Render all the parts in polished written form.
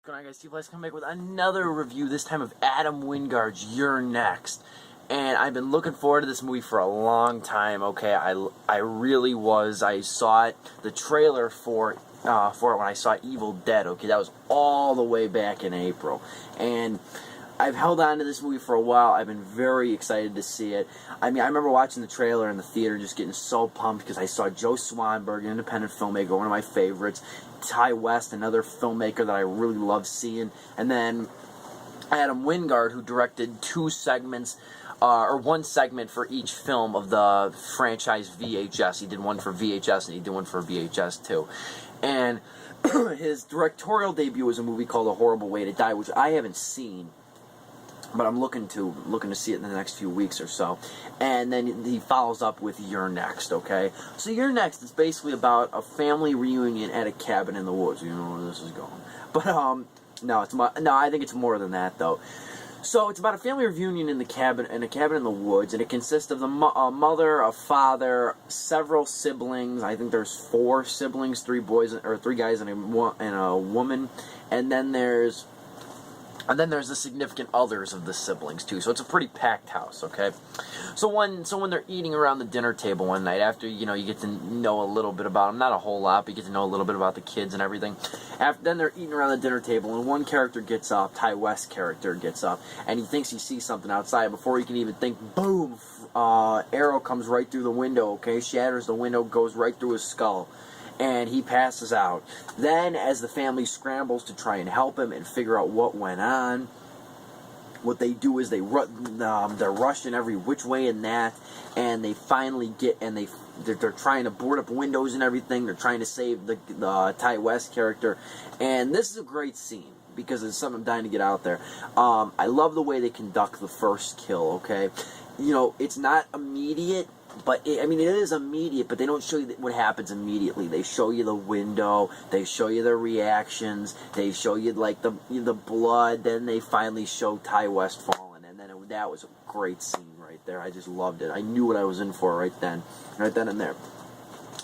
going on, guys? Steve, let's come back with another review, this time of Adam Wingard's You're Next. And I've been looking forward to this movie for a long time, okay? I really was. I saw it, the trailer for it when I saw Evil Dead, okay? That was all the way back in April. And I've held on to this movie for a while. I've been very excited to see it. I mean, I remember watching the trailer in the theater just getting so pumped because I saw Joe Swanberg, an independent filmmaker, one of my favorites, Ty West, another filmmaker that I really love seeing, and then Adam Wingard, who directed two segments, or one segment for each film of the franchise VHS. He did one for VHS and he did one for VHS too. And his directorial debut was a movie called A Horrible Way to Die, which I haven't seen, but I'm looking to see it in the next few weeks or so. And then he follows up with You're Next, okay? So You're Next is basically about a family reunion at a cabin in the woods. You know where this is going. But no, I think it's more than that though. So it's about a family reunion in a cabin in the woods, and it consists of a mother, a father, several siblings. I think there's 4 siblings, 3 guys and a woman, and then there's the significant others of the siblings, too. So it's a pretty packed house, okay? So when they're eating around the dinner table one night, after, you get to know a little bit about them, not a whole lot, but you get to know a little bit about the kids and everything. Then they're eating around the dinner table, and one character gets up, Ty West's character gets up, and he thinks he sees something outside. Before he can even think, boom, arrow comes right through the window, okay? Shatters the window, goes right through his skull. And he passes out. Then, as the family scrambles to try and help him and figure out what went on, what they do is they're rushing every which way in that, and they finally they're trying to board up windows and everything. They're trying to save the Ty West character, and this is a great scene because it's something I'm dying to get out there. I love the way they conduct the first kill. Okay, it's not immediate. But, it is immediate, but they don't show you what happens immediately. They show you the window, they show you their reactions, they show you, the blood, then they finally show Ty West falling, and then that was a great scene right there. I just loved it. I knew what I was in for right then and there.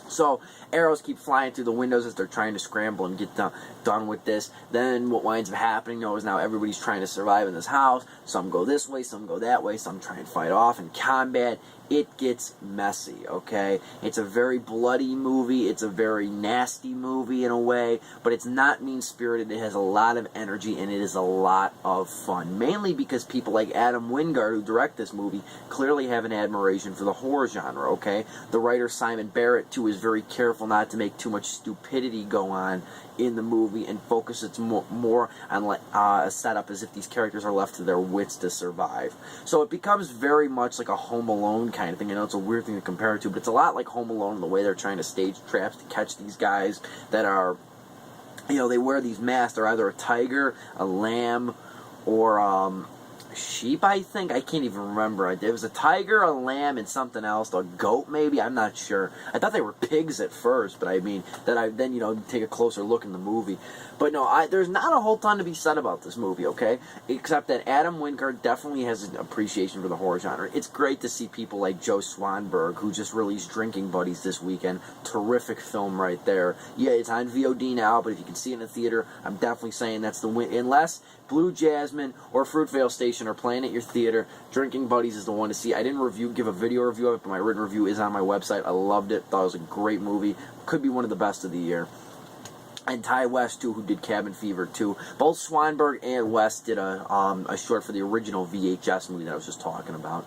So, arrows keep flying through the windows as they're trying to scramble and get done with this. Then what winds up happening, is now everybody's trying to survive in this house. Some go this way, some go that way, some try and fight off in combat. It gets messy, okay? It's a very bloody movie. It's a very nasty movie in a way, but it's not mean-spirited. It has a lot of energy, and it is a lot of fun. Mainly because people like Adam Wingard, who direct this movie, clearly have an admiration for the horror genre, okay? The writer Simon Barrett, too, is very careful not to make too much stupidity go on in the movie and focus it more on a setup as if these characters are left to their wits to survive. So it becomes very much like a Home Alone kind of thing. I know it's a weird thing to compare it to, but it's a lot like Home Alone in the way they're trying to stage traps to catch these guys that are, they wear these masks. They're either a tiger, a lamb, or sheep, I think. I can't even remember. It was a tiger, a lamb, and something else. A goat, maybe? I'm not sure. I thought they were pigs at first, but then take a closer look in the movie. But no, there's not a whole ton to be said about this movie, okay? Except that Adam Wingard definitely has an appreciation for the horror genre. It's great to see people like Joe Swanberg, who just released Drinking Buddies this weekend. Terrific film right there. Yeah, it's on VOD now, but if you can see it in the theater, I'm definitely saying that's the win. Unless Blue Jasmine or Fruitvale Station are playing at your theater, Drinking Buddies is the one to see. I didn't give a video review of it, but my written review is on my website. I loved it. Thought it was a great movie. Could be one of the best of the year. And Ty West, too, who did Cabin Fever, too. Both Swanberg and West did a short for the original VHS movie that I was just talking about.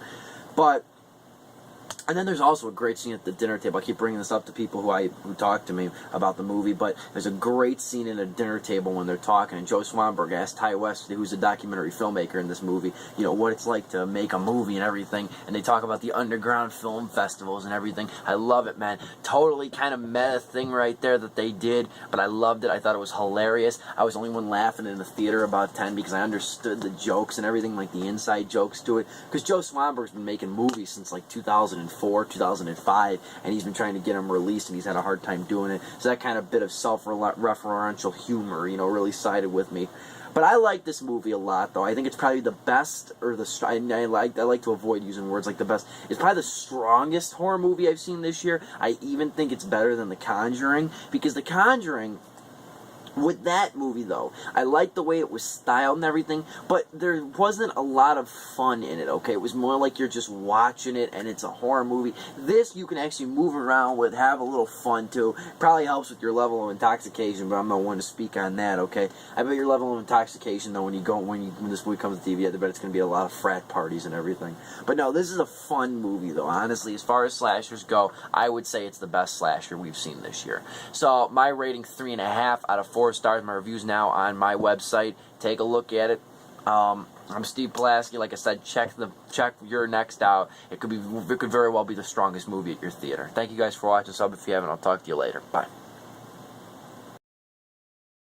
And then there's also a great scene at the dinner table. I keep bringing this up to people who talk to me about the movie, but there's a great scene at a dinner table when they're talking, and Joe Swanberg asked Ty West, who's a documentary filmmaker in this movie, what it's like to make a movie and everything, and they talk about the underground film festivals and everything. I love it, man. Totally kind of meta thing right there that they did, but I loved it. I thought it was hilarious. I was the only one laughing in the theater about 10 because I understood the jokes and everything, like the inside jokes to it, because Joe Swanberg's been making movies since 2004. 2005, and he's been trying to get them released, and he's had a hard time doing it. So that kind of bit of self-referential humor, really sided with me. But I like this movie a lot, though. I think it's probably the best, or I like to avoid using words like the best. It's probably the strongest horror movie I've seen this year. I even think it's better than The Conjuring, because The Conjuring With that movie, though, I liked the way it was styled and everything, but there wasn't a lot of fun in it, okay? It was more like you're just watching it, and it's a horror movie. This, you can actually move around with, have a little fun, too. Probably helps with your level of intoxication, but I'm not one to speak on that, okay? I bet your level of intoxication, though, when this movie comes to TV, I bet it's going to be a lot of frat parties and everything. But no, this is a fun movie, though. Honestly, as far as slashers go, I would say it's the best slasher we've seen this year. So, my rating, 3.5 out of 4 stars. My review's now on my website. Take a look at it. I'm Steve Pulaski. Like I said, check Your Next out. It could very well be the strongest movie at your theater. Thank you guys for watching. Sub if you haven't. I'll talk to you later. Bye.